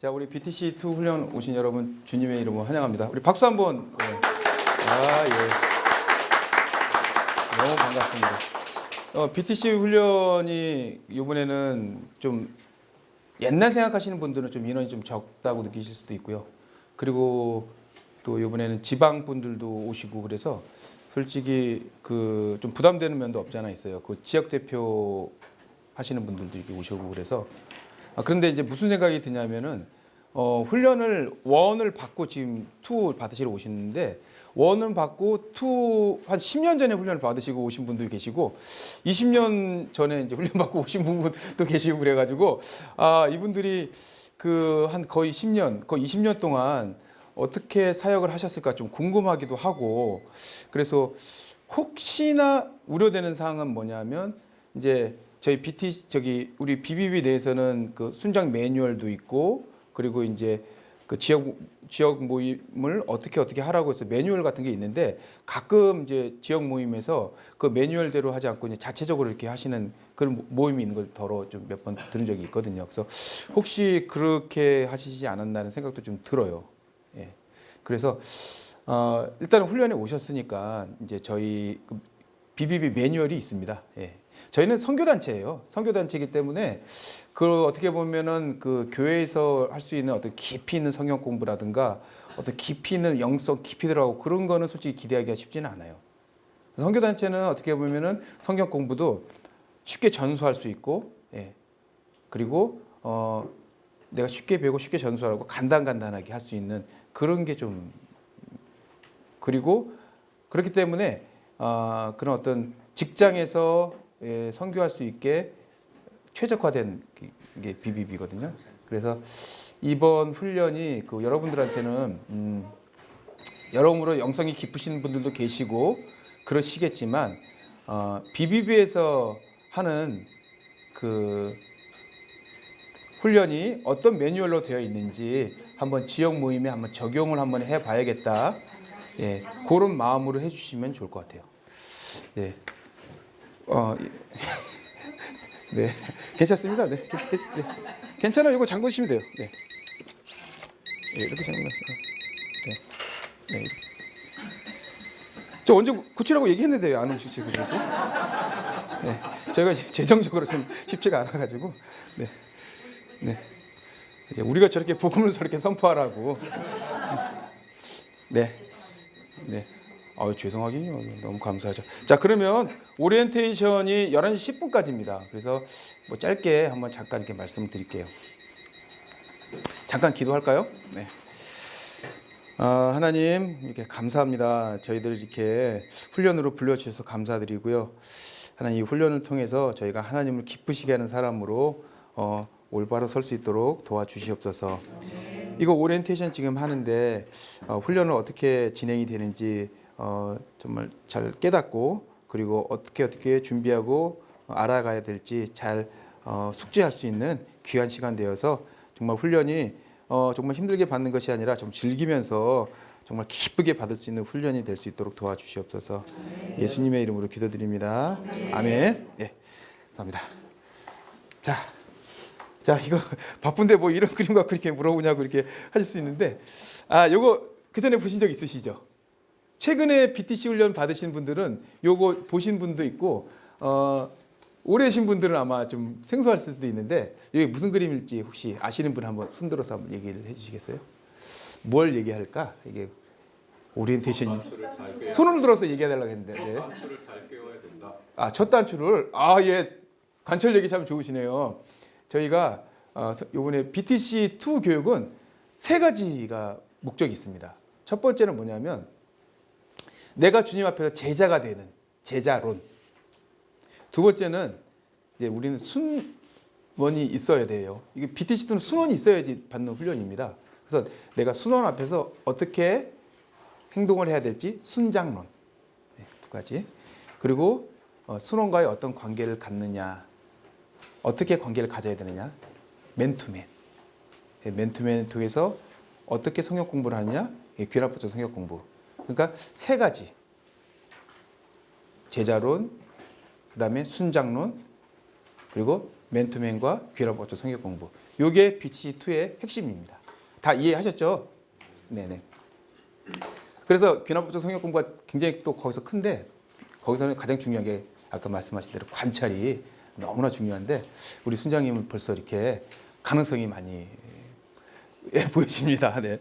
자, 우리 BTC2 훈련 오신 여러분 주님의 이름으로 환영합니다. 우리 박수 한번. 네. 아, 예. 너무 반갑습니다. BTC 훈련이 이번에는 좀 옛날 생각하시는 분들은 좀 인원이 좀 적다고 느끼실 수도 있고요. 그리고 또 이번에는 지방 분들도 오시고 그래서 솔직히 그 좀 부담되는 면도 없지 않아 있어요. 그 지역 대표 하시는 분들도 이렇게 오시고 그래서 그런데 이제 무슨 생각이 드냐면은 훈련을 원을 받고 지금 투 받으시러 오시는데 원은 받고 투 한 10년 전에 훈련을 받으시고 오신 분도 계시고 20년 전에 이제 훈련 받고 오신 분도 계시고 그래가지고 이분들이 그 한 거의 10년 거의 20년 동안 어떻게 사역을 하셨을까 좀 궁금하기도 하고 그래서 혹시나 우려되는 사항은 뭐냐면 이제 저희 우리 BBB 내에서는 그 순장 매뉴얼도 있고 그리고 이제 그 지역 모임을 어떻게 하라고 해서 매뉴얼 같은 게 있는데 가끔 이제 지역 모임에서 그 매뉴얼대로 하지 않고 이제 자체적으로 이렇게 하시는 그런 모임이 있는 걸 더러 좀 몇 번 들은 적이 있거든요. 그래서 혹시 그렇게 하시지 않았나는 생각도 좀 들어요. 예. 그래서 일단은 훈련에 오셨으니까 이제 저희 그 BBB 매뉴얼이 있습니다. 예. 저희는 선교단체예요. 선교단체이기 때문에 그 어떻게 보면은 그 교회에서 할 수 있는 어떤 깊이 있는 성경 공부라든가 어떤 깊이 있는 영성 깊이 들어가고 그런 거는 솔직히 기대하기가 쉽지는 않아요. 선교단체는 어떻게 보면은 성경 공부도 쉽게 전수할 수 있고, 예. 그리고 내가 쉽게 배우고 쉽게 전수하고 간단하게 할 수 있는 그런 게 좀 그리고 그렇기 때문에 그런 어떤 직장에서 선교할 수 있게 최적화된 게 BBB거든요. 그래서 이번 훈련이 그 여러분들한테는 여러모로 영성이 깊으신 분들도 계시고 그러시겠지만 BBB에서 하는 그 훈련이 어떤 매뉴얼로 되어 있는지 한번 지역 모임에 한번 적용을 한번 해봐야겠다. 예, 그런 마음으로 해주시면 좋을 것 같아요. 네. 네, 괜찮습니다. 네, 네. 괜찮아요. 이거 잠그시면 돼요. 네, 네 이렇게 잠그면 네, 네. 저 언제 고치라고 얘기했는데 안 오시지 그래서. 네, 제가 재정적으로 좀 쉽지가 않아가지고. 네, 네. 이제 우리가 저렇게 복음을 저렇게 선포하라고. 네, 네. 죄송하긴요. 너무 감사하죠. 자, 그러면 오리엔테이션이 11시 10분까지입니다. 그래서 뭐 짧게 한번 잠깐 이렇게 말씀을 드릴게요. 잠깐 기도할까요? 네. 하나님, 이렇게 감사합니다. 저희들 이렇게 훈련으로 불러주셔서 감사드리고요. 하나님, 이 훈련을 통해서 저희가 하나님을 기쁘시게 하는 사람으로 올바로 설 수 있도록 도와주시옵소서. 이거 오리엔테이션 지금 하는데 훈련을 어떻게 진행이 되는지 정말 잘 깨닫고 그리고 어떻게 준비하고 알아가야 될지 잘 숙지할 수 있는 귀한 시간 되어서 정말 훈련이 정말 힘들게 받는 것이 아니라 좀 즐기면서 정말 기쁘게 받을 수 있는 훈련이 될 수 있도록 도와주시옵소서. 예수님의 이름으로 기도드립니다. 아멘. 예, 감사합니다. 자, 이거 바쁜데 뭐 이런 그림 갖고 이렇게 물어보냐고 이렇게 하실 수 있는데, 요거 그 전에 보신 적 있으시죠? 최근에 BTC 훈련 받으신 분들은 요거 보신 분도 있고, 오래 하신 분들은 아마 좀 생소할 수도 있는데, 이게 무슨 그림일지 혹시 아시는 분 한번 손들어서 한번 얘기를 해주시겠어요? 뭘 얘기할까? 이게 오리엔테이션이 손을 들어서 얘기해달라고 했는데. 네. 단추를 잘 깨워야 된다. 첫 단추를 예, 관철 얘기 참 좋으시네요. 저희가 이번에 BTC2 교육은 3가지가 목적이 있습니다. 첫 번째는 뭐냐면 내가 주님 앞에서 제자가 되는 제자론. 두 번째는 이제 우리는 순원이 있어야 돼요. 이게 BTC2는 순원이 있어야지 받는 훈련입니다. 그래서 내가 순원 앞에서 어떻게 행동을 해야 될지 순장론. 네, 2가지. 그리고 순원과의 어떤 관계를 갖느냐. 어떻게 관계를 가져야 되느냐? 맨투맨. 맨투맨을 통해서 어떻게 성역 공부를 하느냐? 귀납부터 성역 공부. 그러니까 3가지. 제자론, 그다음에 순장론, 그리고 맨투맨과 귀납법조 성역 공부. 요게 BTC2의 핵심입니다. 다 이해하셨죠? 네네. 그래서 귀납법조 성역 공부가 굉장히 또 거기서 큰데 거기서는 가장 중요한 게 아까 말씀하신 대로 관찰이 너무나 중요한데 우리 순장님은 벌써 이렇게 가능성이 많이 보이십니다. 네.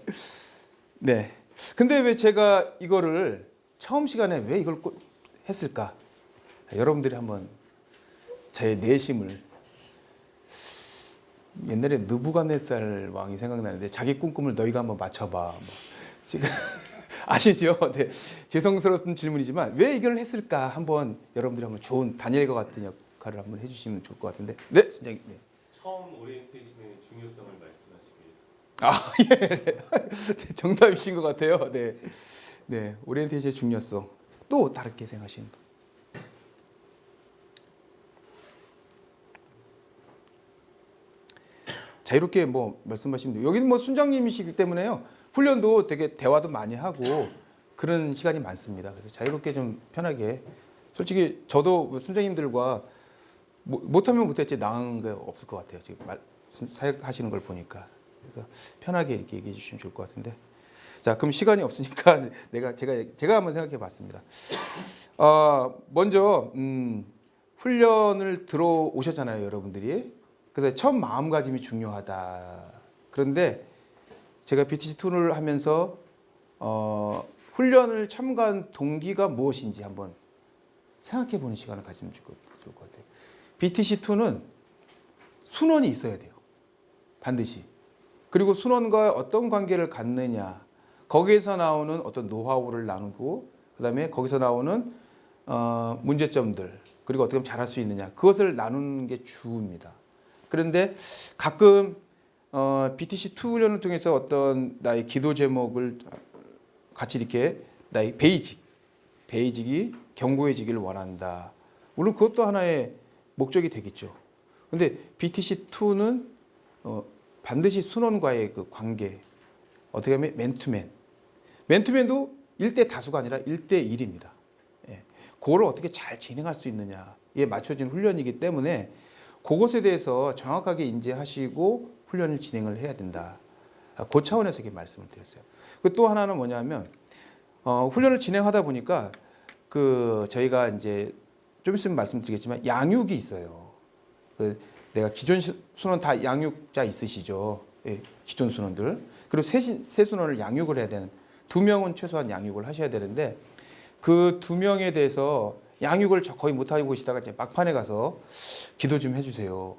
네. 근데 왜 제가 이거를 처음 시간에 왜 이걸 꼭 했을까? 여러분들이 한번 제 내심을 옛날에 느부갓네살 왕이 생각나는데 자기 꿈꿈을 너희가 한번 맞춰봐. 뭐. 지금 아시죠? 네. 죄송스러운 질문이지만 왜 이걸 했을까? 한번 여러분들이 한번 좋은 다니엘과 같은 역할을 한번 해주시면 좋을 것 같은데. 네, 선생님. 네. 처음 오리엔테이션의 중요성을 말씀하시기 위해서. 아, 예. 정답이신 것 같아요. 네. 네. 오리엔테이션의 중요성. 또 다르게 생각하시는 분. 자유롭게 뭐 말씀하시면 돼요. 여기는 뭐 순장님이시기 때문에요. 훈련도 되게 대화도 많이 하고 그런 시간이 많습니다. 그래서 자유롭게 좀 편하게. 솔직히 저도 순장님들과 못하면 못했지 나은 게 없을 것 같아요. 지금 사역하시는 걸 보니까. 그래서 편하게 이렇게 얘기해 주시면 좋을 것 같은데. 자, 그럼 시간이 없으니까 제가 한번 생각해 봤습니다. 먼저 훈련을 들어오셨잖아요, 여러분들이. 그래서 처음 마음가짐이 중요하다. 그런데 제가 BTC2를 하면서 훈련을 참가한 동기가 무엇인지 한번 생각해 보는 시간을 가지면 좋을 것 같아요. BTC2는 순원이 있어야 돼요. 반드시. 그리고 순원과 어떤 관계를 갖느냐. 거기에서 나오는 어떤 노하우를 나누고 그다음에 거기서 나오는 문제점들 그리고 어떻게 하면 잘할 수 있느냐. 그것을 나누는 게 주입니다. 그런데 가끔 BTC2 훈련을 통해서 어떤 나의 기도 제목을 같이 이렇게 나의 베이직이 견고해지기를 원한다. 물론 그것도 하나의 목적이 되겠죠. 근데 BTC2는 반드시 순원과의 그 관계, 어떻게 하면 맨투맨도 1대 다수가 아니라 1대 1입니다. 예. 그거를 어떻게 잘 진행할 수 있느냐에 맞춰진 훈련이기 때문에 그것에 대해서 정확하게 인지하시고 훈련을 진행을 해야 된다. 그 차원에서 이렇게 말씀을 드렸어요. 또 하나는 뭐냐면 훈련을 진행하다 보니까 저희가 이제 좀 있으면 말씀드리겠지만 양육이 있어요. 내가 기존 순원 다 양육자 있으시죠? 예, 기존 순원들. 그리고 새 순원을 양육을 해야 되는 2명은 최소한 양육을 하셔야 되는데 그 2명에 대해서 양육을 거의 못하고 계시다가 이제 막판에 가서 기도 좀 해주세요.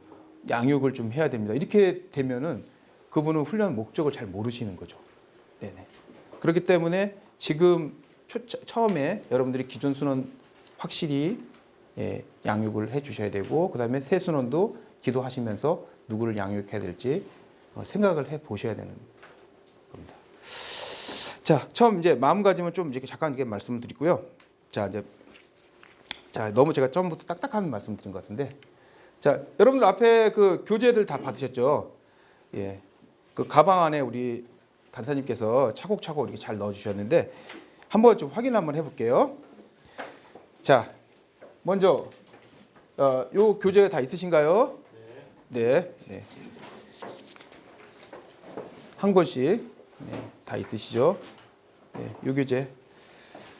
양육을 좀 해야 됩니다. 이렇게 되면은 그분은 훈련 목적을 잘 모르시는 거죠. 네네. 그렇기 때문에 지금 처음에 여러분들이 기존 순원 확실히 양육을 해주셔야 되고 그다음에 새 순원도 기도하시면서 누구를 양육해야 될지 생각을 해 보셔야 되는 겁니다. 자, 처음 이제 마음가짐은 좀 이렇게 잠깐 이렇게 말씀을 드리고요. 자, 너무 제가 처음부터 딱딱한 말씀 드린 것 같은데, 자, 여러분들 앞에 그 교재들 다 받으셨죠? 예, 그 가방 안에 우리 간사님께서 차곡차곡 이렇게 잘 넣어주셨는데 한번 좀 확인 한번 해볼게요. 자, 먼저 요 교재가 다 있으신가요? 네, 네. 한 권씩 다 있으시죠? 네, 요 교재.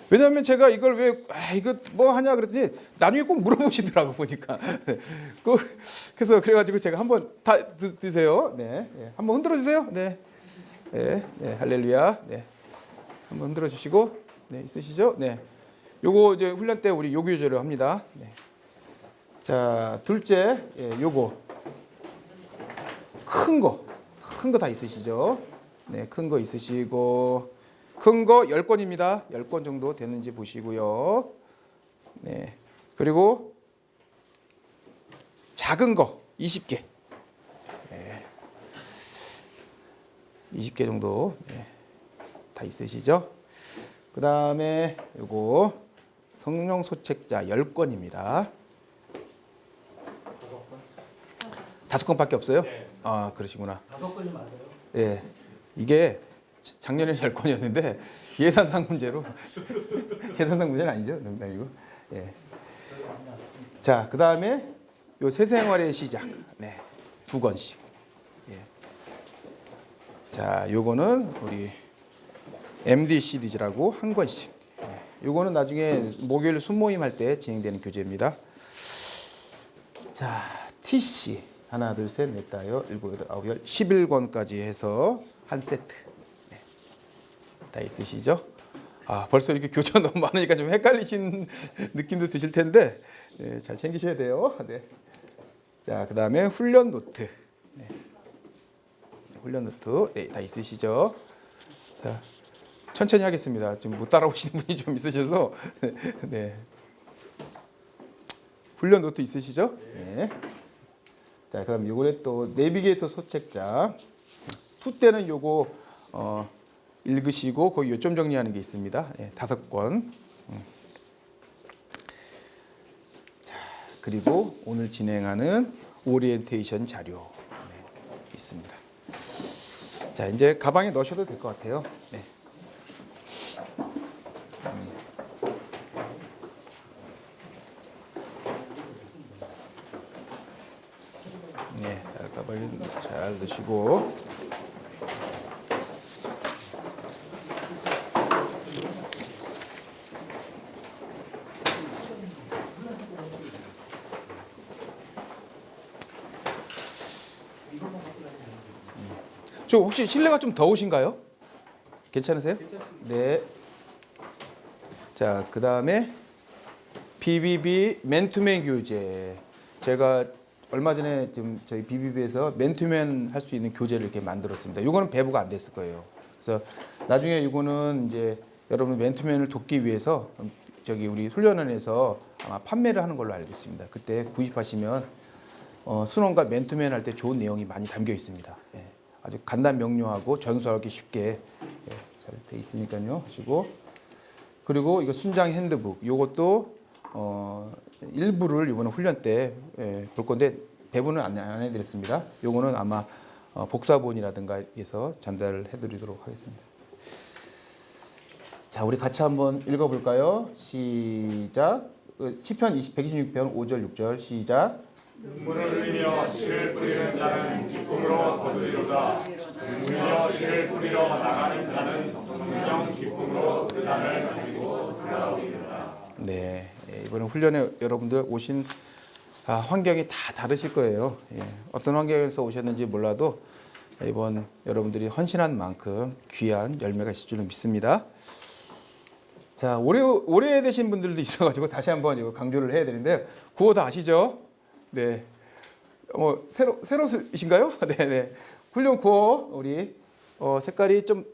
왜냐하면 제가 이걸 왜 이거 뭐 하냐 그랬더니 나중에 꼭 물어보시더라고 보니까. 그래서 그래가지고 제가 한번 다 드세요. 네, 네. 한번 흔들어 주세요. 네, 네, 네, 할렐루야. 네, 한번 흔들어 주시고, 네, 있으시죠? 네, 요거 이제 훈련 때 우리 요 교재로 합니다. 네. 자, 둘째, 요거 큰 거 다 있으시죠? 네, 큰 거 있으시고. 큰 거 10권입니다. 10권 정도 되는지 보시고요. 네. 그리고 작은 거 20개. 네. 20개 정도 다 있으시죠? 그 다음에 요거 성령 소책자 10권입니다. 5권밖에 없어요? 네. 아, 그러시구나. 5권이 맞아요? 예. 이게 작년에 10권이었는데 예산상 문제로 예산상 문제는 아니죠. 농담이고. 예. 자, 그다음에 요 새생활의 시작. 네. 2권씩. 예. 자, 요거는 우리 MD 시리즈라고 1권씩. 예. 요거는 나중에 목요일 순모임 할 때 진행되는 교재입니다. 자, TC 하나, 둘, 셋, 넷, 다여, 일곱, 여덟, 아홉, 열, 11권까지 해서 한 세트. 네. 다 있으시죠? 아, 벌써 이렇게 교재가 너무 많으니까 좀 헷갈리신 느낌도 드실 텐데 네, 잘 챙기셔야 돼요. 네. 자, 그다음에 훈련 노트. 네. 훈련 노트 네, 다 있으시죠? 자, 천천히 하겠습니다. 지금 못 따라오시는 분이 좀 있으셔서 네. 훈련 노트 있으시죠? 네. 자, 그럼 요거에 또 내비게이터 소책자. 2 때는 요거 읽으시고 거기 요점 정리하는 게 있습니다. 네, 5권. 자, 그리고 오늘 진행하는 오리엔테이션 자료 네, 있습니다. 자, 이제 가방에 넣으셔도 될 것 같아요. 네. 네, 자, 가방에 잘 넣으시고. 저 혹시 실내가 좀 더우신가요? 괜찮으세요? 네. 자, 그 다음에 BBB 맨투맨 교재. 제가 얼마 전에 지금 저희 BBB에서 맨투맨 할 수 있는 교재를 이렇게 만들었습니다. 이거는 배부가 안 됐을 거예요. 그래서 나중에 이거는 이제 여러분 맨투맨을 돕기 위해서 저기 우리 훈련원에서 아마 판매를 하는 걸로 알고 있습니다. 그때 구입하시면 순원과 맨투맨 할 때 좋은 내용이 많이 담겨 있습니다. 예. 아주 간단 명료하고 전수하기 쉽게 예, 잘 돼 있으니까요. 하시고 그리고 이거 순장 핸드북 요것도 일부를 이번에 훈련 때 볼 건데 배부는 안 해드렸습니다. 요거는 아마 복사본이라든가 해서 전달을 해드리도록 하겠습니다. 자, 우리 같이 한번 읽어볼까요? 시작. 시편 126편 5절 6절 시작. 눈물을 흘리며 씨를 뿌리는 자는 기쁨으로 거두리로다. 울며 씨를 뿌리러 나가는 자는 정령 기쁨으로 그 단을 가지고 돌아오리로다. 네, 이번에 훈련에 여러분들 오신 환경이 다 다르실 거예요. 예, 어떤 환경에서 오셨는지 몰라도 이번 여러분들이 헌신한 만큼 귀한 열매가 있을 줄로 믿습니다. 자, 오래 되신 분들도 있어가지고 다시 한번 이거 강조를 해야 되는데 구호 다 아시죠? 네, 새로이신가요? 네네. 훈련 구호 우리 색깔이 좀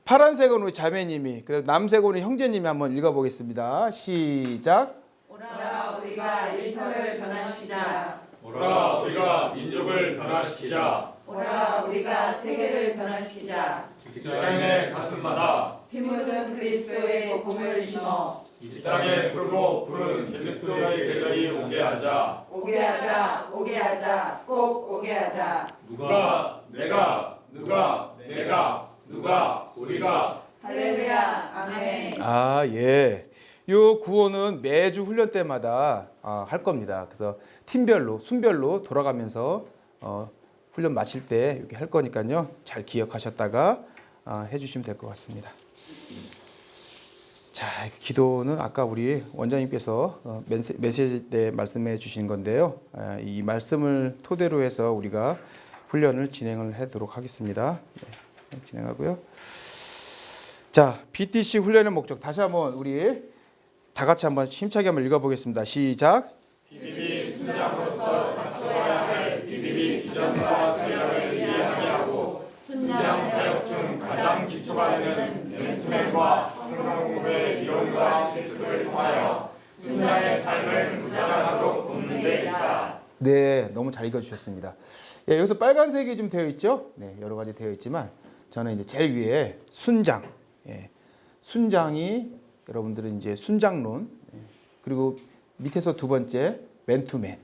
파란색은 우리 자매님이, 그리고 남색은 우리 형제님이 한번 읽어보겠습니다. 시작. 오라 우리가 일터를 변화시키자. 오라 우리가 민족을 변화시키자. 오라 우리가 세계를 변화시키자. 직장인의 가슴마다 피 묻은 그리스도의 복음을 심어 이 땅에 푸르고 푸른 그리스도의 계절이 오게 하자. 오게 하자, 오게 하자, 꼭 오게 하자. 누가 내가 우리가 할렐루야, 아멘. 아, 예. 요 구호는 매주 훈련 때마다 할 겁니다. 그래서 팀별로, 순별로 돌아가면서 훈련 마칠 때 이렇게 할 거니까요. 잘 기억하셨다가 해주시면 될 것 같습니다. 자, 기도는 아까 우리 원장님께서 메시지 때 말씀해 주신 건데요. 이 말씀을 토대로 해서 우리가 훈련을 진행을 하도록 하겠습니다. 네, 진행하고요. 자, BTC 훈련의 목적 다시 한번 우리 다 같이 한번 힘차게 한번 읽어보겠습니다. 시작. BBB 순장으로서 갖춰야 할 BBB 기전과 전략을 이해하게 하고 순장 사역 중 가장 기초가 되는 맨투맨과 성경 공부의 이론과 실습을 통하여 순장의 삶을 무장하도록 돕는 데 있다. 네, 너무 잘 읽어주셨습니다. 예, 여기서 빨간색이 좀 되어 있죠? 네, 여러 가지 되어 있지만 저는 이제 제일 위에 순장, 순장이 여러분들은 이제 순장론, 그리고 밑에서 두 번째 맨투맨을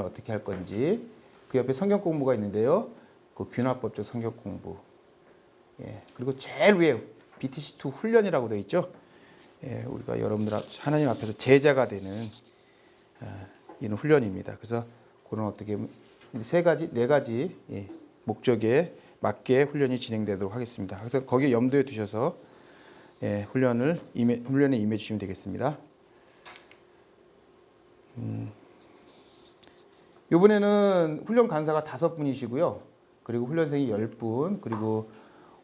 어떻게 할 건지, 그 옆에 성경 공부가 있는데요. 그 균화법적 성경 공부, 그리고 제일 위에 BTC2 훈련이라고 되어 있죠. 우리가 여러분들 하나님 앞에서 제자가 되는 이런 훈련입니다. 그래서 그런 어떻게 네 가지 예, 목적에 맞게 훈련이 진행되도록 하겠습니다. 그래서 거기에 염두에 두셔서 예, 훈련에 임해 주시면 되겠습니다. 이번에는 훈련 간사가 5분이시고요. 그리고 훈련생이 10분, 그리고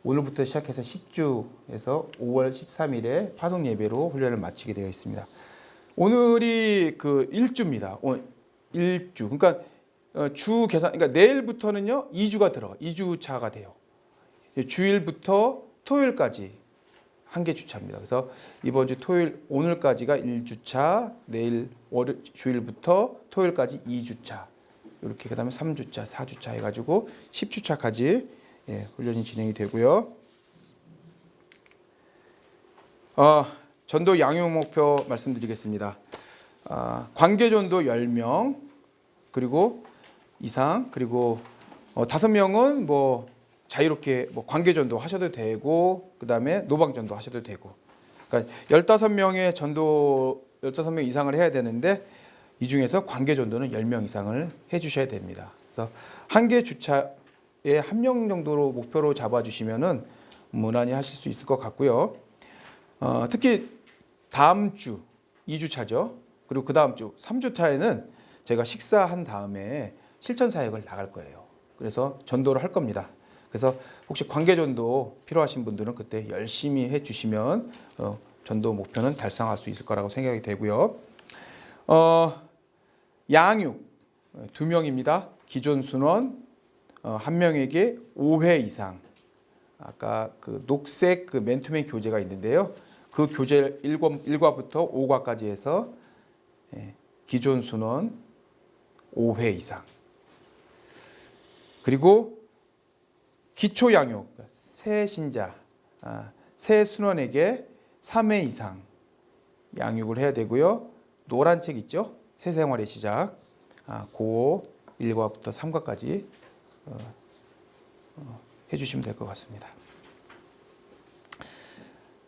오늘부터 시작해서 10주에서 5월 13일에 파송 예배로 훈련을 마치게 되어 있습니다. 오늘이 그 1주입니다. 1주. 그러니까 주 계산, 그러니까 내일부터는요 2주가 들어가, 2주차가 돼요. 주일부터 토요일까지 한 개 주차입니다. 그래서 이번 주 토요일 오늘까지가 1주차, 내일 주일부터 토요일까지 2주차, 이렇게 그다음에 3주차, 4주차 해가지고 10주차까지 예, 훈련이 진행이 되고요. 전도 양육 목표 말씀드리겠습니다. 관계전도 10명 그리고 이상, 그리고 5명은 뭐 자유롭게 뭐 관계전도 하셔도 되고, 그 다음에 노방전도 하셔도 되고, 그러니까 15명의 전도 15명 이상을 해야 되는데 이 중에서 관계전도는 10명 이상을 해주셔야 됩니다. 그래서 한 개 주차에 1명 정도로 목표로 잡아주시면은 무난히 하실 수 있을 것 같고요. 특히 다음 주 2주차죠. 그리고 그 다음 주 3주차에는 제가 식사한 다음에 실천 사역을 나갈 거예요. 그래서 전도를 할 겁니다. 그래서 혹시 관계전도 필요하신 분들은 그때 열심히 해주시면 전도 목표는 달성할 수 있을 거라고 생각이 되고요. 양육 2명입니다. 기존 순원 1명에게 5회 이상. 아까 그 녹색 그 맨투맨 교재가 있는데요. 그 교재 1과부터 5과까지 해서 기존 순원 5회 이상. 그리고 기초 양육, 새 신자, 새 순원에게 3회 이상 양육을 해야 되고요. 노란 책 있죠? 새 생활의 시작. 그 1과부터 3과까지 해주시면 될 것 같습니다.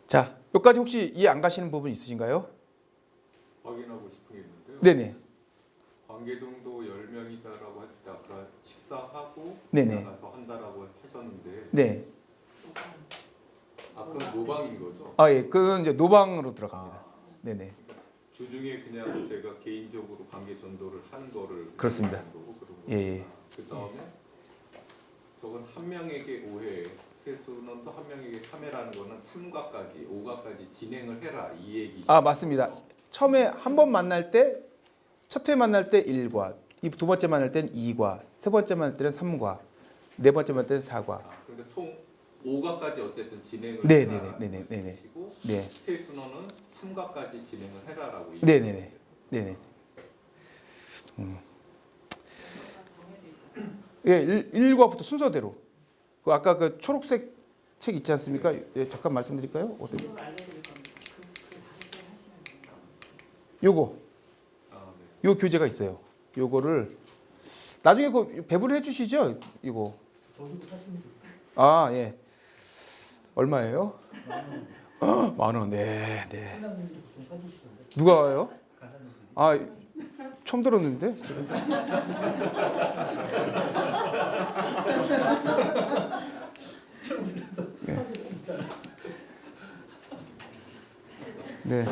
자, 여기까지 혹시 이해 안 가시는 부분 있으신가요? 확인하고 싶은 게 있는데요. 네네. 관계동도 10명이다라고 했을 때 아까 식사하고 네네. 나가서 한다라고 하셨는데 네. 그건 노방인 거죠? 예, 그건 이제 노방으로 들어갑니다. 네네. 주중에 그냥 제가 개인적으로 관계 전도를 하는 거를 그렇습니다. 하는 거고, 그런 예. 거구나. 그다음에 저건 한 명에게 5회, 세수는 또 한 명에게 3회라는 거는 3과까지, 5과까지 진행을 해라 이 얘기. 맞습니다. 처음에 한 번 만날 때, 첫 회 만날 때 1과, 두 번째 만날 때는 2과, 세 번째 만날 때는 3과, 네 번째 만날 때는 4과. 그러니까 총 5과까지 어쨌든 진행을 네네네. 해라고 네. 세수는 3과까지 진행을 해라라고. 네네네. 네네. 예, 1과부터 순서대로. 그 아까 그 초록색 책 있지 않습니까? 예, 잠깐 말씀드릴까요? 어떻게? 요거. 네. 요 교재가 있어요. 요거를 나중에 그 배분해 주시죠. 이거. 예. 얼마예요? 10,000원. 네, 네. 누가요? 처음 들었는데. 네.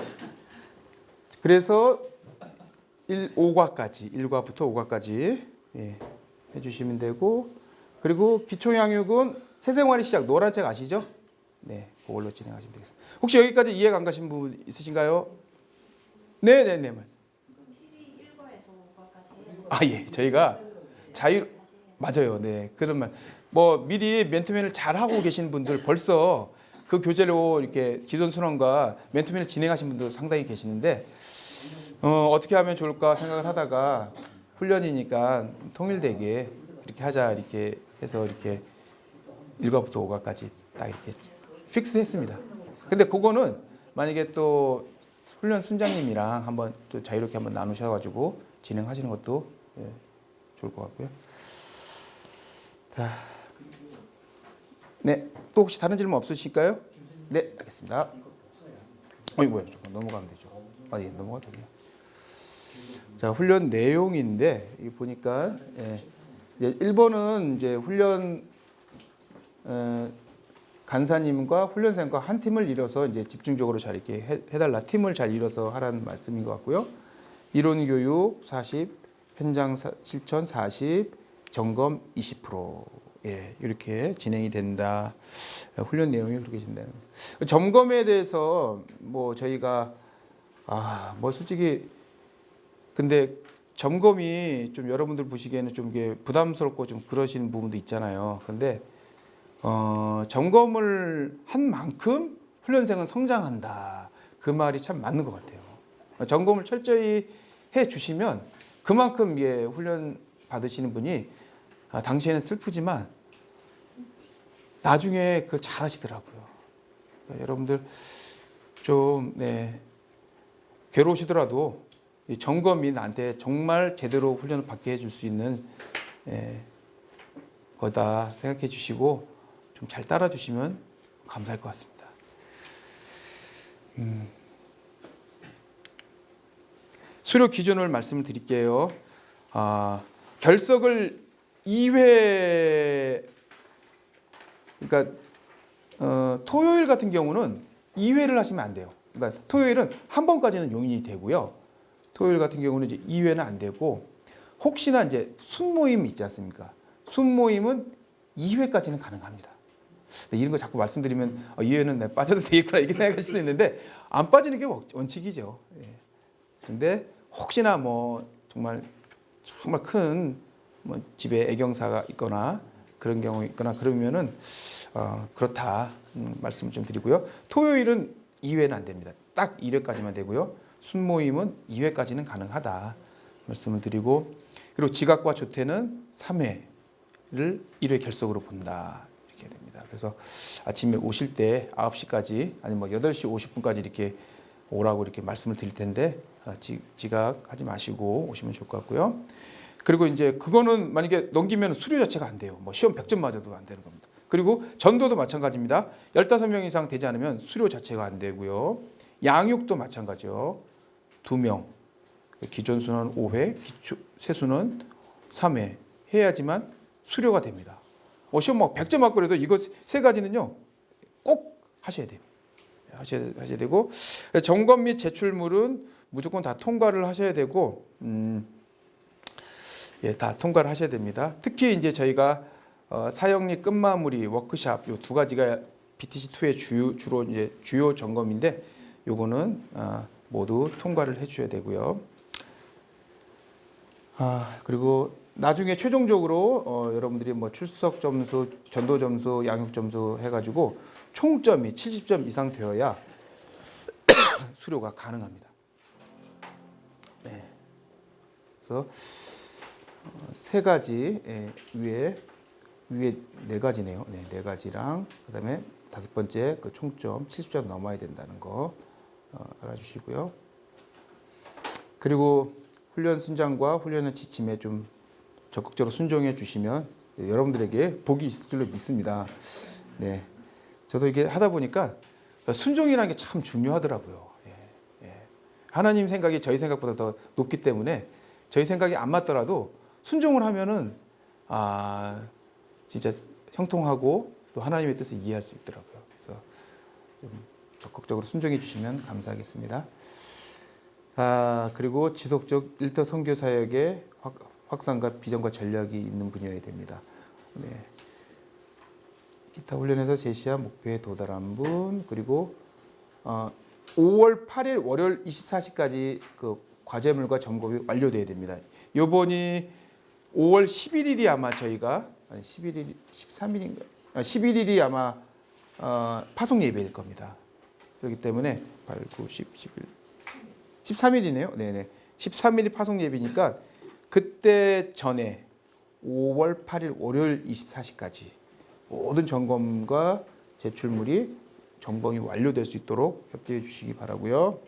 그래서 5과까지, 1과부터 5과까지 예, 해주시면 되고, 그리고 기초양육은 새생활의 시작 노란 책 아시죠? 네, 그걸로 진행하시면 되겠습니다. 혹시 여기까지 이해가 안 가신 부분 있으신가요? 네네네. 예, 저희가 맞아요. 네, 그런 말. 뭐 미리 맨투맨을 잘 하고 계신 분들 벌써 그 교재로 이렇게 기존 순원과 맨투맨을 진행하신 분들 상당히 계시는데 어떻게 하면 좋을까 생각을 하다가 훈련이니까 통일되게 이렇게 하자 이렇게 해서 이렇게 1과부터 5과까지 딱 이렇게 픽스했습니다. 근데 그거는 만약에 또 훈련 순장님이랑 한번 또 자유롭게 한번 나누셔가지고 진행하시는 것도 좋을 것 같고요. 자, 네, 또 혹시 다른 질문 없으실까요? 네, 알겠습니다. 뭐야, 조금 넘어가면 되죠. 예, 넘어가도 돼요. 자, 훈련 내용인데 이 보니까 이제 1번은 이제 훈련 간사님과 훈련생과 한 팀을 이뤄서 이제 집중적으로 잘 이렇게 해달라, 팀을 잘 이뤄서 하라는 말씀인 것 같고요. 이론 교육 40, 현장 실천 40, 점검 20%. 예, 이렇게 진행이 된다. 훈련 내용이 그렇게 진행되는 거예요. 점검에 대해서 뭐 저희가 뭐 솔직히 근데 점검이 좀 여러분들 보시기에는 좀 이게 부담스럽고 좀 그러시는 부분도 있잖아요. 근데 점검을 한 만큼 훈련생은 성장한다. 그 말이 참 맞는 것 같아요. 점검을 철저히 해 주시면 그만큼 예, 훈련 받으시는 분이 당시에는 슬프지만 나중에 그 잘하시더라고요. 그러니까 여러분들 좀 괴로우시더라도 이 점검이 나한테 정말 제대로 훈련을 받게 해줄 수 있는 거다 생각해 주시고 좀 잘 따라 주시면 감사할 것 같습니다. 수료 기준을 말씀을 드릴게요. 결석을 2회, 그러니까 토요일 같은 경우는 2회를 하시면 안 돼요. 그러니까 토요일은 한 번까지는 용인이 되고요. 토요일 같은 경우는 이제 2회는 안 되고, 혹시나 이제 순모임 있지 않습니까? 순모임은 2회까지는 가능합니다. 이런 거 자꾸 말씀드리면 2회는 내가 빠져도 되겠구나 이렇게 생각할 수도 있는데 안 빠지는 게 원칙이죠. 그런데 혹시나 뭐 정말 큰 뭐 집에 애경사가 있거나 그런 경우 있거나 그러면은 그렇다 말씀을 좀 드리고요. 토요일은 2회는 안 됩니다. 딱 1회까지만 되고요. 순모임은 2회까지는 가능하다 말씀을 드리고, 그리고 지각과 조퇴는 3회를 1회 결석으로 본다 이렇게 됩니다. 그래서 아침에 오실 때 9시까지 아니면 뭐 8시 50분까지 이렇게 오라고 이렇게 말씀을 드릴 텐데 지각하지 마시고 오시면 좋을 것 같고요. 그리고 이제 그거는 만약에 넘기면 수료 자체가 안 돼요. 뭐 시험 100점 맞아도 안 되는 겁니다. 그리고 전도도 마찬가지입니다. 15명 이상 되지 않으면 수료 자체가 안 되고요. 양육도 마찬가지요. 2명. 기존 수는 5회, 세수는 3회 해야지만 수료가 됩니다. 시험 뭐 100점 맞고 그래도 이거 세 가지는요. 꼭 하셔야 돼요. 하셔야 되고, 점검 및 제출물은 무조건 다 통과를 하셔야 되고 다 통과를 하셔야 됩니다. 특히 이제 저희가 사형리 끝마무리 워크샵 요 두 가지가 BTC2의 주로 이제 주요 점검인데 요거는 모두 통과를 해주셔야 되고요. 그리고 나중에 최종적으로 여러분들이 뭐 출석 점수, 전도 점수, 양육 점수 해가지고 총점이 70점 이상 되어야 수료가 가능합니다. 네. 그래서 세 가지 위에 네 가지네요. 네 가지랑 그다음에 5번째 그 총점 70점 넘어야 된다는 거 알아주시고요. 그리고 훈련 순장과 훈련의 지침에 좀 적극적으로 순종해 주시면 여러분들에게 복이 있을 줄로 믿습니다. 네, 저도 이게 하다 보니까 순종이라는 게 참 중요하더라고요. 하나님 생각이 저희 생각보다 더 높기 때문에 저희 생각이 안 맞더라도 순종을 하면은 진짜 형통하고 또 하나님의 뜻을 이해할 수 있더라고요. 그래서 좀 적극적으로 순종해 주시면 감사하겠습니다. 그리고 지속적 일터 선교 사역의 확산과 비전과 전략이 있는 분야여야 됩니다. 네. 기타 훈련에서 제시한 목표에 도달한 분, 그리고 5월 8일 월요일 24시까지 그 과제물과 점검이 완료돼야 됩니다. 요번이 5월 11일이 아마 저희가 11일 13일인가 11일이 아마 파송 예배일 겁니다. 그렇기 때문에 8, 9, 10, 11 13일이네요. 네네. 13일이 파송 예배니까 그때 전에 5월 8일 월요일 24시까지 모든 점검과 제출물이 점검이 완료될 수 있도록 협조해 주시기 바라고요.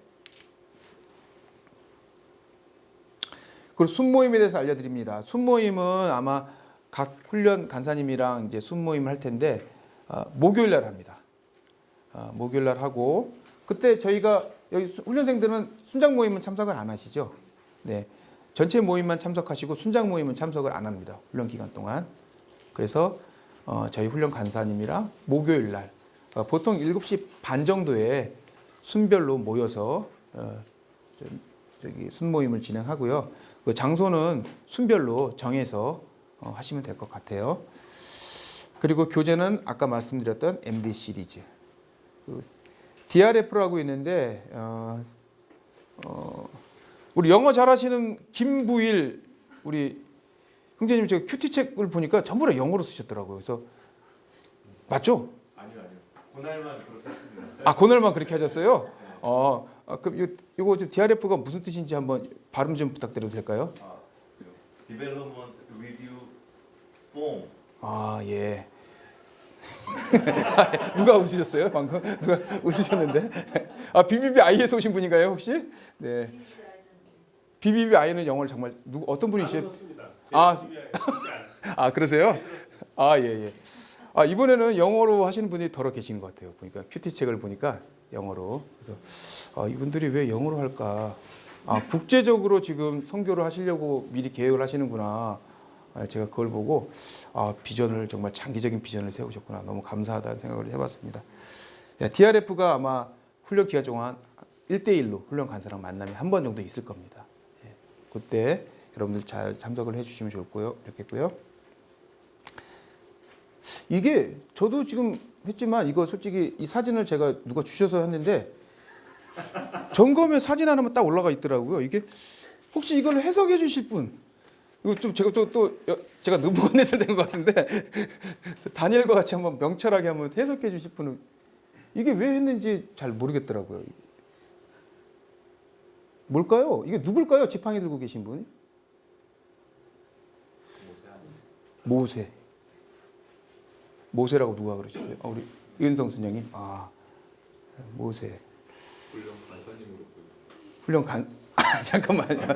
그리고 순모임에 대해서 알려드립니다. 순모임은 아마 각 훈련 간사님이랑 이제 순모임을 할 텐데 목요일 날 합니다. 목요일 날 하고, 그때 저희가 여기 훈련생들은 순장 모임은 참석을 안 하시죠. 네, 전체 모임만 참석하시고 순장 모임은 참석을 안 합니다. 훈련 기간 동안. 그래서 저희 훈련 간사님이랑 목요일 날 보통 7시 반 정도에 순별로 모여서 저기 순 모임을 진행하고요. 그 장소는 순별로 정해서 하시면 될 것 같아요. 그리고 교재는 아까 말씀드렸던 MD 시리즈. DRF라고 있는데 우리 영어 잘하시는 김부일 우리 형제님 제가 큐티 책을 보니까 전부 다 영어로 쓰셨더라고요. 그래서 맞죠? 아니요. 그날만 그렇게 했습니다. 아 그날만 그렇게 하셨어요? 그럼 이거 좀 DRF가 무슨 뜻인지 한번 발음 좀 부탁드려도 될까요? Development Review Form. 아 예. 누가 웃으셨어요? 방금 누가 웃으셨는데? 아 BBBI에서 오신 분인가요 혹시? 네. BBBI는 영어를 정말 어떤 분이시죠? 아 그러세요? 아 예. 이번에는 영어로 하시는 분이 더러 계신 것 같아요. 보니까 큐티 책을 보니까 영어로. 그래서 이분들이 왜 영어로 할까? 국제적으로 지금 선교를 하시려고 미리 계획을 하시는구나. 제가 그걸 보고 비전을 정말 장기적인 비전을 세우셨구나. 너무 감사하다는 생각을 해봤습니다. DRF가 아마 훈련 기간 동안 1대1로 훈련 간사랑 만남이 한 번 정도 있을 겁니다. 그때 여러분들 잘 참석을 해주시면 좋겠고요. 이게 저도 지금 했지만 이거 솔직히 이 사진을 제가 누가 주셔서 했는데 점검에 사진 하나만 딱 올라가 있더라고요. 이게 혹시 이걸 해석해 주실 분? 이거 좀 제가 느부갓네살 된 것 같은데 다니엘과 같이 한번 명철하게 한번 해석해 주실 분은 이게 왜 했는지 잘 모르겠더라고요. 뭘까요? 이게 누굴까요? 지팡이 들고 계신 분? 모세라고 누가 그러셨어요? 우리 이은성 스님이 모세. 훈련 간 잠깐만요.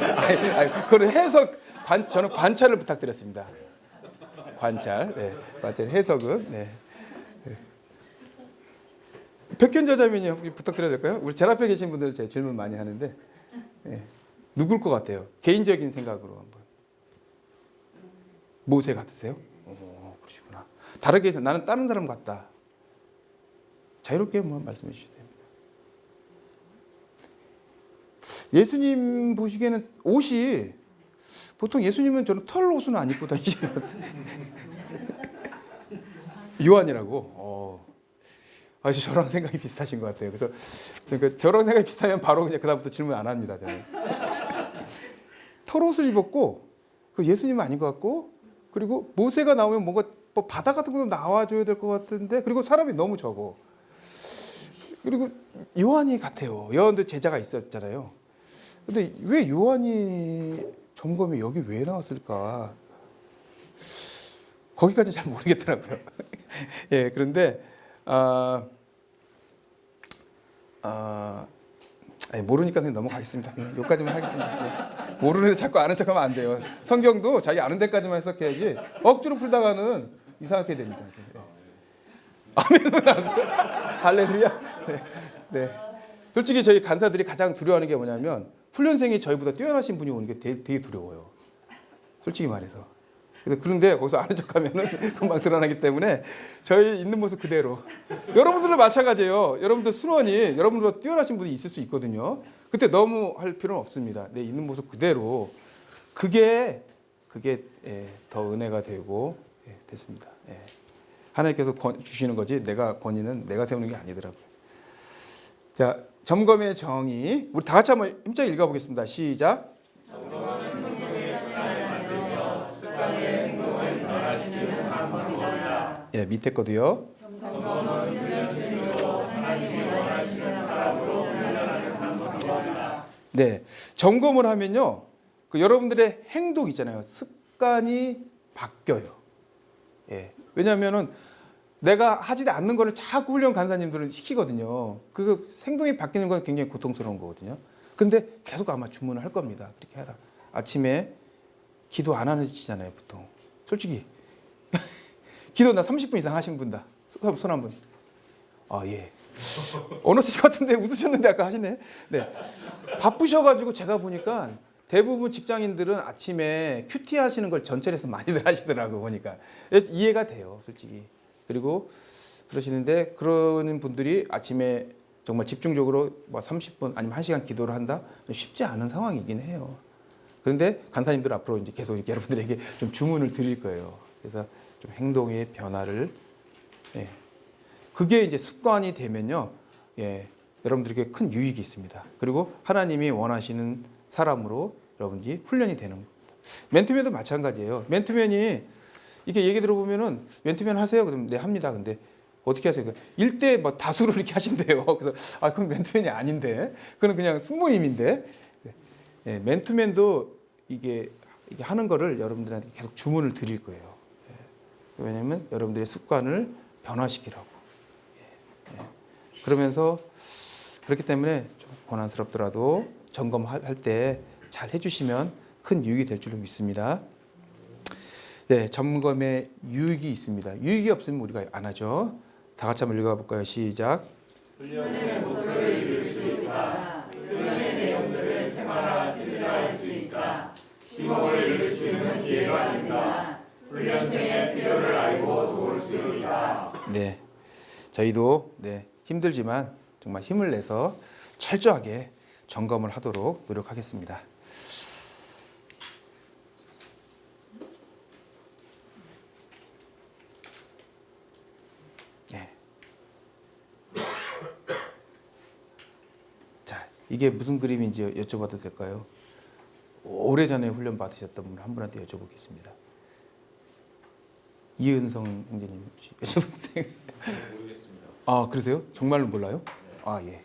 그런 해석 저는 관찰을 부탁드렸습니다. 관찰. 네. 관찰 해석은 네. 백현자 자매님 부탁드려도 될까요? 우리 제 앞에 계신 분들 제 질문 많이 하는데 누굴 것 같아요? 개인적인 생각으로 한번. 모세 같으세요? 그러시구나. 다르게 해서 나는 다른 사람 같다. 자유롭게 한번 말씀해 주셔도 됩니다. 예수님 보시기에는 옷이 보통 예수님은 저는 털 옷은 안 입고 다니시는 것 같아요. 요한이라고. 저랑 생각이 비슷하신 것 같아요. 그래서 그러니까 저랑 생각이 비슷하면 바로 그냥 그다음부터 질문 안 합니다. 저는. 털 옷을 입었고 그 예수님은 아닌 것 같고 그리고 모세가 나오면 뭔가 뭐 바다 같은 것도 나와줘야 될 것 같은데 그리고 사람이 너무 적어. 그리고 요한이 같아요. 요한도 제자가 있었잖아요. 근데 왜 요한이 점검에 여기 왜 나왔을까? 거기까지 잘 모르겠더라고요. 예, 그런데 모르니까 그냥 넘어가겠습니다. 그냥 여기까지만 하겠습니다. 모르는데 자꾸 아는 척하면 안 돼요. 성경도 자기 아는 데까지만 해석해야지 억지로 풀다가는 이상하게 됩니다. 아멘 나왔어요. 할렐루야. 네. 솔직히 저희 간사들이 가장 두려워하는 게 뭐냐면 훈련생이 저희보다 뛰어나신 분이 오는 게 되게 두려워요. 솔직히 말해서. 그런데 거기서 아는 척하면은 금방 드러나기 때문에 저희 있는 모습 그대로. 여러분들도 마찬가지예요. 여러분들 순원이 여러분들보다 뛰어나신 분이 있을 수 있거든요. 그때 너무 할 필요는 없습니다. 내 있는 모습 그대로. 그게 더 은혜가 되고 됐습니다. 하나님께서 주시는 거지 내가 권위는 내가 세우는 게 아니더라고요. 자, 점검의 정의. 우리 다 같이 한번 힘차게 읽어보겠습니다. 시작. 밑에 거도요. 네, 점검을 하면요, 여러분들의 행동 있잖아요, 습관이 바뀌어요. 왜냐하면은 내가 하지 않는 거를 자꾸 훈련 간사님들은 시키거든요. 그 행동이 바뀌는 건 굉장히 고통스러운 거거든요. 근데 계속 아마 주문을 할 겁니다. 그렇게 해라. 아침에 기도 안 하시잖아요, 보통. 솔직히. 기도 나 30분 이상 하신 분 다. 손 한 분. 예. 어느 씨 같은데 웃으셨는데 아까 하시네. 네. 바쁘셔가지고 제가 보니까 대부분 직장인들은 아침에 큐티 하시는 걸 전철에서 많이들 하시더라고 보니까. 그래서 이해가 돼요, 솔직히. 그리고 그러시는데 그러는 분들이 아침에 정말 집중적으로 뭐 30분 아니면 1시간 기도를 한다? 좀 쉽지 않은 상황이긴 해요. 그런데 간사님들 앞으로 이제 계속 이렇게 여러분들에게 좀 주문을 드릴 거예요. 그래서 좀 행동의 변화를, 예. 그게 이제 습관이 되면요, 예, 여러분들에게 큰 유익이 있습니다. 그리고 하나님이 원하시는 사람으로 여러분들이 훈련이 되는 겁니다. 맨투맨도 마찬가지예요. 맨투맨이 이렇게 얘기 들어보면은 맨투맨 하세요? 그러면 네, 합니다. 근데 어떻게 하세요? 1대 뭐 다수로 이렇게 하신대요. 그래서 아, 그럼 맨투맨이 아닌데. 그건 그냥 순모임인데. 예, 맨투맨도 이게 하는 거를 여러분들한테 계속 주문을 드릴 거예요. 예, 왜냐하면 여러분들의 습관을 변화시키라고. 예, 예. 그러면서 그렇기 때문에 좀 고난스럽더라도 점검할 때 잘 해주시면 큰 유익이 될 줄로 믿습니다. 네, 점검에 유익이 있습니다. 유익이 없으면 우리가 안 하죠. 다 같이 한번 읽어볼까요? 시작. 훈련의 목표를 이룰 수 있다. 훈련의 내용들을 생활화 실천할 수 있다. 심호흡을 이룰 수 있는 기회가 된다. 훈련생의 필요를 알고 도울 수 있다. 네, 저희도 네, 힘들지만 정말 힘을 내서 철저하게 점검을 하도록 노력하겠습니다. 네. 자, 이게 무슨 그림인지 여쭤봐도 될까요? 오래전에 훈련 받으셨던 분 한 분한테 여쭤보겠습니다. 이은성 형제님 혹시 여쭤보세요. 모르겠습니다. 아, 그러세요? 정말로 몰라요? 아, 예.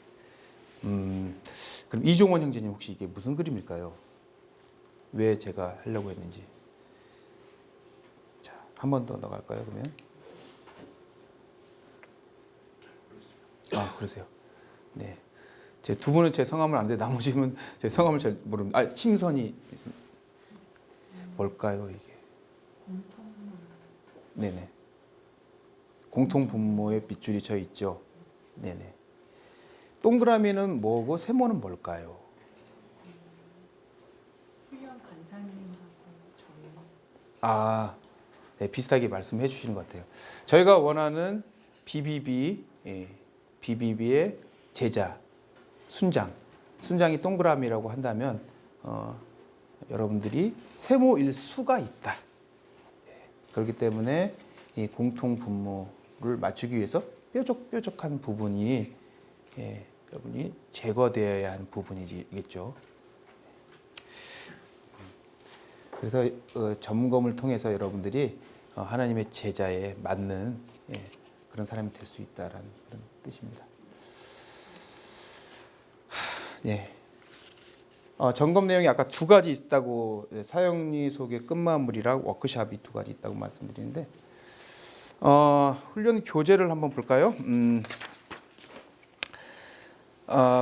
그럼 이종원 형제님 혹시 이게 무슨 그림일까요? 왜 제가 하려고 했는지. 자, 한 번 더 나갈까요, 그러면? 아, 그러세요. 네. 제 두 분은 제 성함을 아는데 나머지는 제 성함을 잘 모릅니다. 아, 침선이 뭘까요, 이게? 네네. 공통 분모에 빗줄이 쳐 있죠. 네네. 동그라미는 뭐고 세모는 뭘까요? 훈련 간사님하고 저희 아, 네, 비슷하게 말씀해 주시는 것 같아요. 저희가 원하는 BBB, 예, BBB의 제자, 순장이 동그라미라고 한다면 여러분들이 세모일 수가 있다. 예, 그렇기 때문에 이 공통 분모를 맞추기 위해서 뾰족한 부분이 예, 여러분이 제거되어야 하는 부분이겠죠. 그래서 점검을 통해서 여러분들이 하나님의 제자에 맞는 예, 그런 사람이 될 수 있다라는 그런 뜻입니다. 네. 점검 내용이 아까 두 가지 있다고 사형리 속의 끝마무리랑 워크샵이 두 가지 있다고 말씀드리는데 훈련 교재를 한번 볼까요?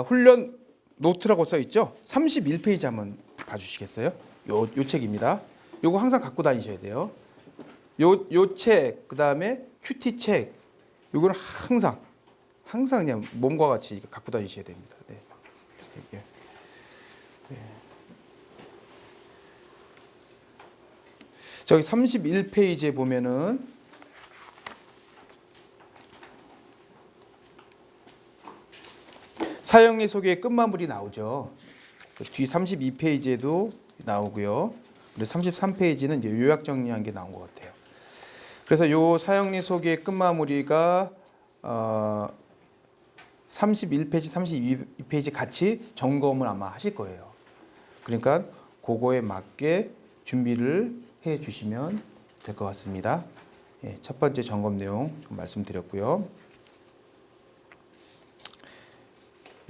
훈련 노트라고 써 있죠. 31페이지 한번 봐주시겠어요? 요 책입니다. 요거 항상 갖고 다니셔야 돼요. 요 책, 그 다음에 큐티 책, 요거는 항상 그냥 몸과 같이 갖고 다니셔야 됩니다. 네. 네. 저기 31페이지에 보면은 사형리 소개의 끝마무리 나오죠. 뒤 32페이지에도 나오고요. 그리고 33페이지는 이제 요약 정리한 게 나온 것 같아요. 그래서 요 사형리 소개의 끝마무리가 31페이지, 32페이지 같이 점검을 아마 하실 거예요. 그러니까 그거에 맞게 준비를 해 주시면 될 것 같습니다. 예, 첫 번째 점검 내용 좀 말씀드렸고요.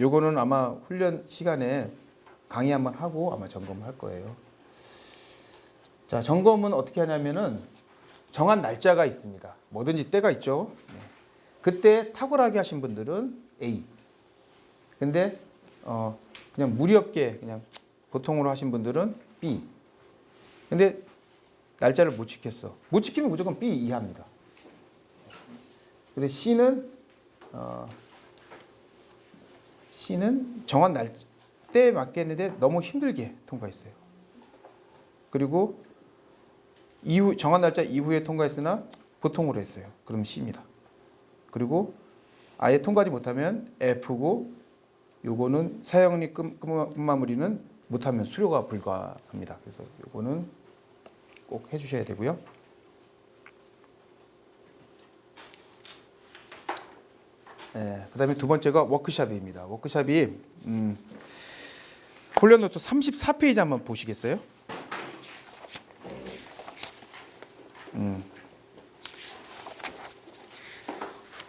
요거는 아마 훈련 시간에 강의 한번 하고 아마 점검을 할 거예요. 자, 점검은 어떻게 하냐면은 정한 날짜가 있습니다. 뭐든지 때가 있죠. 네. 그때 탁월하게 하신 분들은 A. 근데 그냥 무리 없게 그냥 보통으로 하신 분들은 B. 근데 날짜를 못 지켰어. 못 지키면 무조건 B 이하입니다. 근데 C는 정한 때에 맞게 했는데 너무 힘들게 통과했어요. 그리고 이후 정한 날짜 이후에 통과했으나 보통으로 했어요. 그럼 C입니다. 그리고 아예 통과하지 못하면 F고 요거는 사용리 끝마무리는 못하면 수료가 불가합니다. 그래서 요거는 꼭 해주셔야 되고요. 그다음에 두 번째가 워크샵입니다. 워크샵이 폴리노트 34페이지 한번 보시겠어요?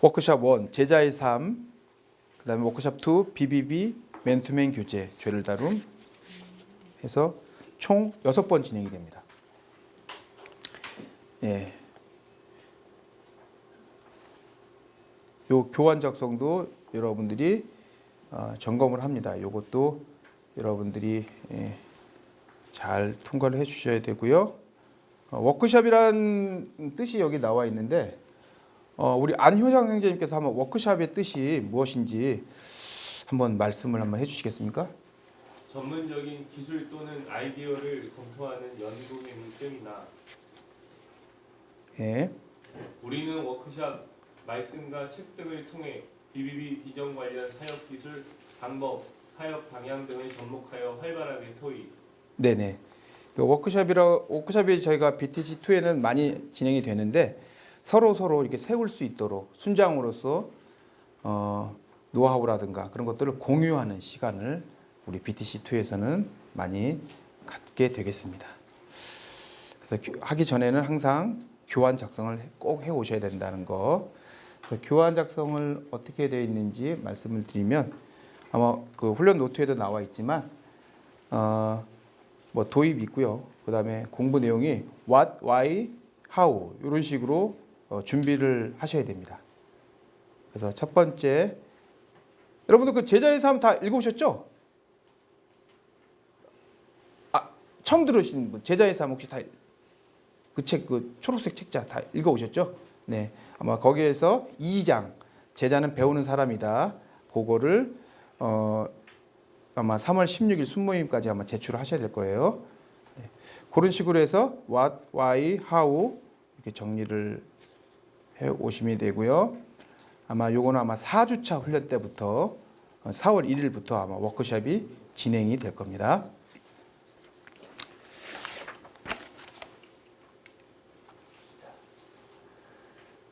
워크샵 1 제자의 삶, 그다음에 워크샵 2 BBB 맨투맨 교재 죄를 다룸 해서 총 6번 진행이 됩니다. 예. 요 교환 작성도 여러분들이 점검을 합니다. 요것도 여러분들이 잘 통과를 해 주셔야 되고요. 워크샵이란 뜻이 여기 나와 있는데 우리 안효장 선생님께서 한번 워크샵의 뜻이 무엇인지 한번 말씀을 한번 해주시겠습니까? 전문적인 기술 또는 아이디어를 검토하는 연구회 및 세미나. 예. 우리는 워크샵, 말씀과 책 등을 통해 BBB 비전 관련 사역 기술, 방법, 사역 방향 등을 접목하여 활발하게 토의. 네네. 워크샵이 저희가 BTC2에는 많이 진행이 되는데 서로 이렇게 세울 수 있도록 순장으로서 노하우라든가 그런 것들을 공유하는 시간을 우리 BTC2에서는 많이 갖게 되겠습니다. 그래서 하기 전에는 항상 교환 작성을 꼭 해 오셔야 된다는 거. 그래서 교환 작성을 어떻게 되어 있는지 말씀을 드리면 아마 그 훈련 노트에도 나와 있지만 뭐 도입 있고요. 그다음에 공부 내용이 what, why, how 이런 식으로 준비를 하셔야 됩니다. 그래서 첫 번째 여러분들 그 제자의 삶 다 읽어보셨죠? 처음 들으신 분 제자의 삶 혹시 다 그 책 그 초록색 책자 다 읽어오셨죠? 네, 아마 거기에서 2장 제자는 배우는 사람이다. 그거를 아마 3월 16일 순모임까지 아마 제출을 하셔야 될 거예요. 네, 그런 식으로 해서 what, why, how 이렇게 정리를 해 오시면 되고요. 아마 요거는 아마 4주차 훈련 때부터 4월 1일부터 아마 워크숍이 진행이 될 겁니다.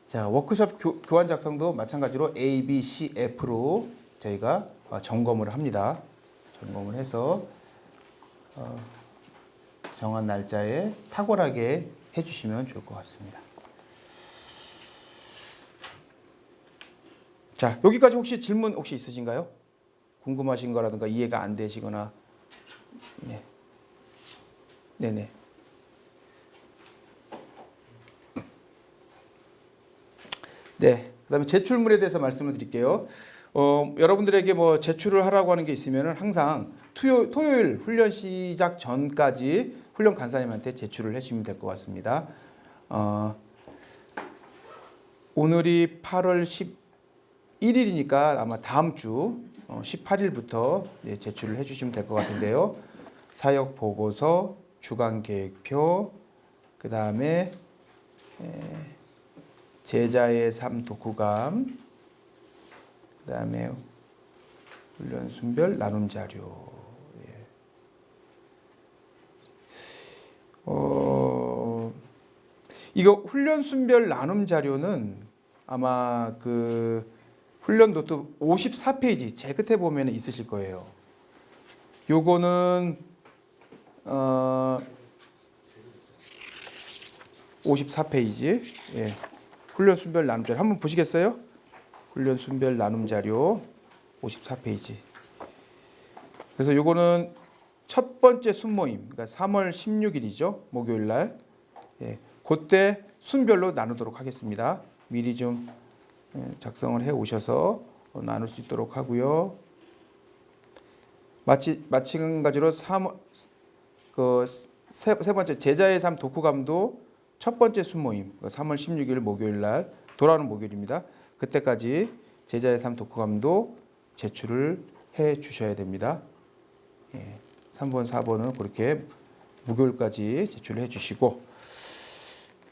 자, 워크숍 교환 작성도 마찬가지로 A, B, C, F로 저희가 점검을 합니다. 점검을 해서 정한 날짜에 탁월하게 해주시면 좋을 것 같습니다. 자, 여기까지 혹시 질문 혹시 있으신가요? 궁금하신 거라든가 이해가 안 되시거나. 네. 네네. 네. 그다음에 제출물에 대해서 말씀을 드릴게요. 여러분들에게 뭐 제출을 하라고 하는 게 있으면 항상 토요일 훈련 시작 전까지 훈련 간사님한테 제출을 해주시면 될 것 같습니다. 오늘이 8월 11일이니까 아마 다음 주 18일부터 제출을 해주시면 될 것 같은데요. 사역 보고서, 주간 계획표, 그 다음에 제자의 삶 독후감, 그 다음에 훈련 순별 나눔 자료. 이거 훈련 순별 나눔 자료는 아마 그 훈련 노트 54페이지 제일 끝에 보면 있으실 거예요. 요거는 54페이지. 예. 훈련 순별 나눔 자료 한번 보시겠어요? 훈련 순별 나눔 자료 54페이지. 그래서 요거는 첫 번째 순모임, 그러니까 3월 16일이죠. 목요일 날. 예. 그때 순별로 나누도록 하겠습니다. 미리 좀 작성을 해 오셔서 나눌 수 있도록 하고요. 마찬가지로 세 번째 제자의 삶 독후감도 첫 번째 순모임 3월 16일 목요일 날 돌아오는 목요일입니다. 그때까지 제자의 삶 독후감도 제출을 해 주셔야 됩니다. 예, 3번, 4번은 그렇게 목요일까지 제출을 해주시고,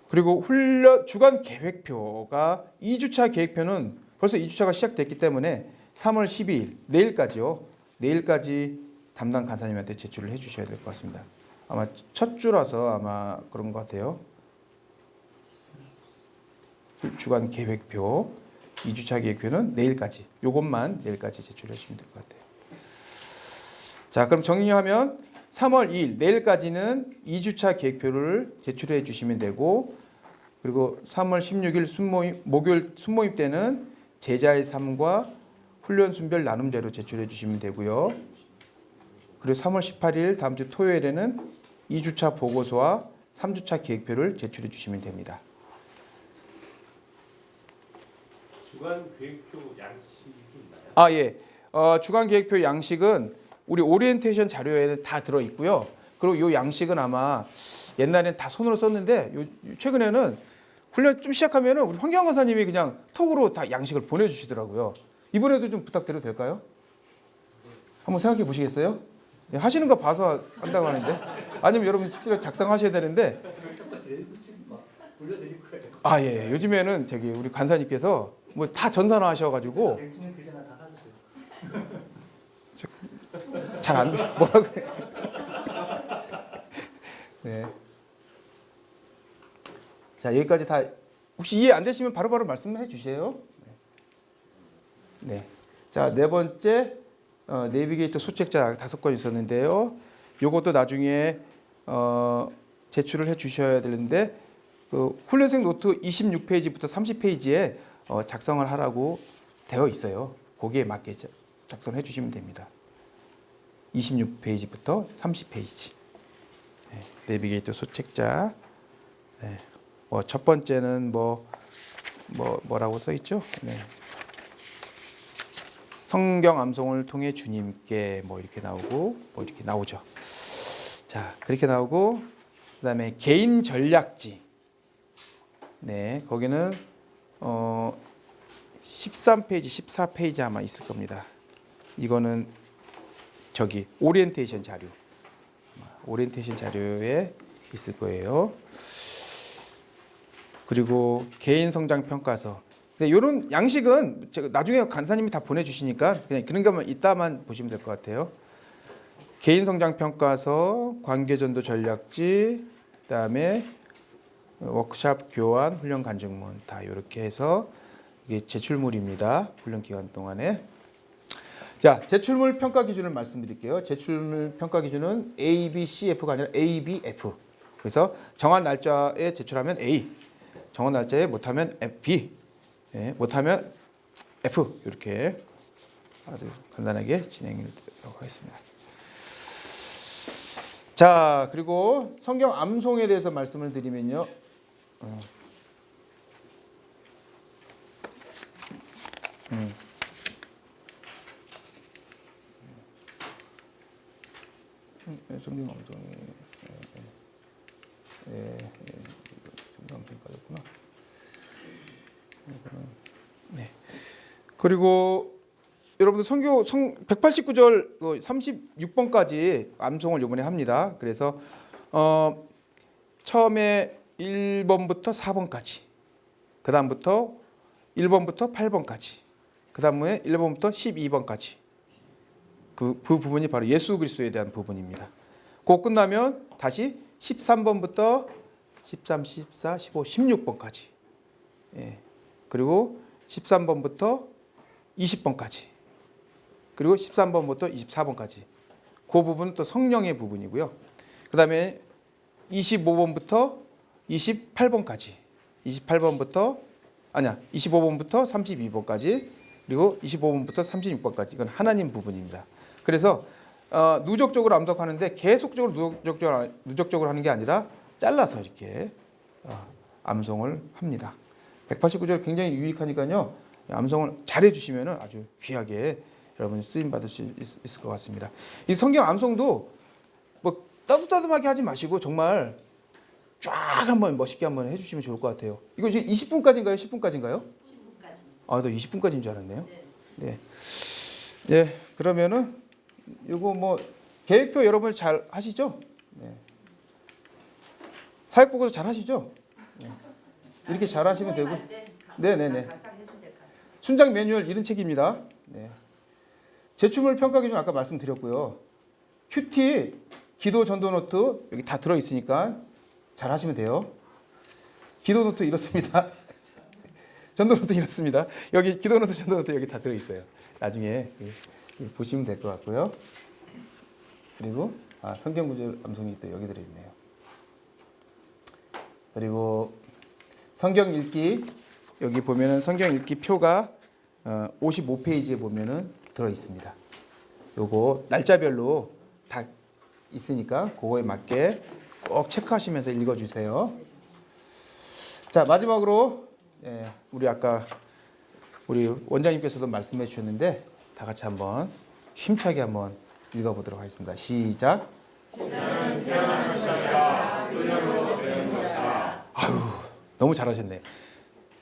그리고 훈련 주간 계획표가 2주차 계획표는 벌써 2주차가 시작됐기 때문에 3월 12일 내일까지요. 내일까지 담당 간사님한테 제출을 해주셔야 될 것 같습니다. 아마 첫 주라서 아마 그런 것 같아요. 주간 계획표 2주차 계획표는 내일까지, 요것만 내일까지 제출해 주시면 될 것 같아요. 자, 그럼 정리하면 3월 2일 내일까지는 2주차 계획표를 제출해 주시면 되고, 그리고 3월 16일 목요일 순모임 때는 제자의 삶과 훈련 순별 나눔제로 제출해 주시면 되고요. 그리고 3월 18일 다음 주 토요일에는 2주차 보고서와 3주차 계획표를 제출해 주시면 됩니다. 주간 계획표 양식이 있나요? 아, 예. 주간 계획표 양식은 우리 오리엔테이션 자료에 다 들어 있고요. 그리고 이 양식은 아마 옛날엔 다 손으로 썼는데 최근에는 훈련 좀 시작하면은 우리 황경 강사님이 그냥 톡으로 다 양식을 보내주시더라고요. 이번에도 좀 부탁드려도 될까요? 한번 생각해 보시겠어요? 예, 하시는 거 봐서 한다고 하는데, 아니면 여러분 실제로 작성하셔야 되는데. 아, 예. 요즘에는 저기 우리 간사님께서 뭐 다 전산화 하셔가지고 잘 안 돼. 뭐라고 해? 네. 자, 여기까지 다 혹시 이해 안 되시면 바로바로 말씀해 주세요. 네. 자, 네 번째 내비게이터 소책자 5건 있었는데요. 요것도 나중에 제출을 해 주셔야 되는데, 그 훈련생 노트 26페이지부터 30페이지에 작성을 하라고 되어 있어요. 거기에 맞게 작성해 주시면 됩니다. 26페이지부터 30페이지. 네, 내비게이터 소책자. 네. 첫 번째는 뭐라고 써 있죠? 네. 성경 암송을 통해 주님께 뭐 이렇게 나오고 뭐 이렇게 나오죠. 자, 그렇게 나오고, 그다음에 개인 전략지. 네, 거기는 13페이지, 14페이지 아마 있을 겁니다. 이거는 저기 오리엔테이션 자료. 오리엔테이션 자료에 있을 거예요. 그리고 개인 성장 평가서. 네, 이런 양식은 제가 나중에 간사님이 다 보내주시니까 그냥 그런 것만 이따만 보시면 될 것 같아요. 개인 성장 평가서, 관계전도 전략지, 그다음에 워크샵 교환, 훈련 간증문 다 이렇게 해서 이게 제출물입니다. 훈련 기간 동안에. 자, 제출물 평가 기준을 말씀드릴게요. 제출물 평가 기준은 A, B, C, F가 아니라 A, B, F. 그래서 정한 날짜에 제출하면 A, 정한 날짜에 못하면 B, 네, 못하면 F. 이렇게 아주 간단하게 진행하도록 하겠습니다. 자, 그리고 성경 암송에 대해서 말씀을 드리면요. 성경 암송이 성경 암송이 빠졌구나. 네. 그리고 여러분들 성경 189절 36번까지 암송을 이번에 합니다. 그래서 처음에 1번부터 4번까지, 그 다음부터 1번부터 8번까지, 그 다음에 1번부터 12번까지, 그 부분이 바로 예수 그리스도에 대한 부분입니다. 그거 끝나면 다시 13번부터 13, 14, 15, 16번까지, 예. 그리고 13번부터 20번까지, 그리고 13번부터 24번까지, 그 부분은 또 성령의 부분이고요. 그 다음에 25번부터 28번까지, 25번부터 32번까지, 그리고 25번부터 36번까지, 이건 하나님 부분입니다. 그래서 누적적으로 암송하는데 계속적으로 누적적으로 하는 게 아니라 잘라서 이렇게 암송을 합니다. 189절 굉장히 유익하니까요. 암송을 잘해 주시면 아주 귀하게 여러분이 쓰임 받을 수 있을 것 같습니다. 이 성경 암송도 뭐 따뜻하게 하지 마시고 정말 쫙 한번 멋있게 한번 해주시면 좋을 것 같아요. 이거 지금 20분까지인가요? 10분까지인가요? 10분까지. 아, 나 20분까지인 줄 알았네요. 네. 네, 그러면은 이거 뭐 계획표 여러분 잘 하시죠? 네. 사역보고서 잘 하시죠? 네. 이렇게 잘 하시면 되고. 네네네. 순장 매뉴얼 이런 책입니다. 네. 제출물 평가 기준 아까 말씀드렸고요. 큐티, 기도 전도 노트 여기 다 들어 있으니까 잘 하시면 돼요. 기도 노트 이렇습니다. 전도 노트 이렇습니다. 여기 기도 노트, 전도 노트 여기 다 들어 있어요. 나중에 보시면 될 것 같고요. 그리고 성경 구절 암송이 또 여기 들어 있네요. 그리고 성경 읽기 여기 보면은 성경 읽기 표가 55페이지에 보면은 들어 있습니다. 요거 날짜별로 다 있으니까 그거에 맞게 꼭 체크하시면서 읽어 주세요. 자, 마지막으로 우리 아까 우리 원장님께서도 말씀해 주셨는데 다 같이 한번 힘차게 한번 읽어 보도록 하겠습니다. 시작. 아유, 너무 잘하셨네.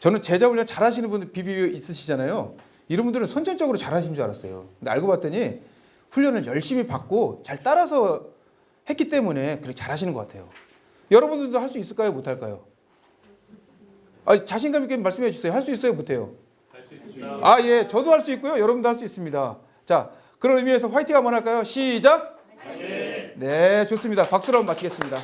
저는 제자 훈련 잘하시는 분들 비비 있으시잖아요. 이런 분들은 선천적으로 잘하시는 줄 알았어요. 근데 알고 봤더니 훈련을 열심히 받고 잘 따라서 했기 때문에 그렇게 잘하시는 것 같아요. 여러분들도 할 수 있을까요? 못할까요? 자신감 있게 말씀해 주세요. 할 수 있어요? 못해요? 할 수 있습니다. 예, 저도 할 수 있고요. 여러분도 할 수 있습니다. 자, 그런 의미에서 화이팅 한번 할까요? 시작. 네, 좋습니다. 박수로 한번 마치겠습니다.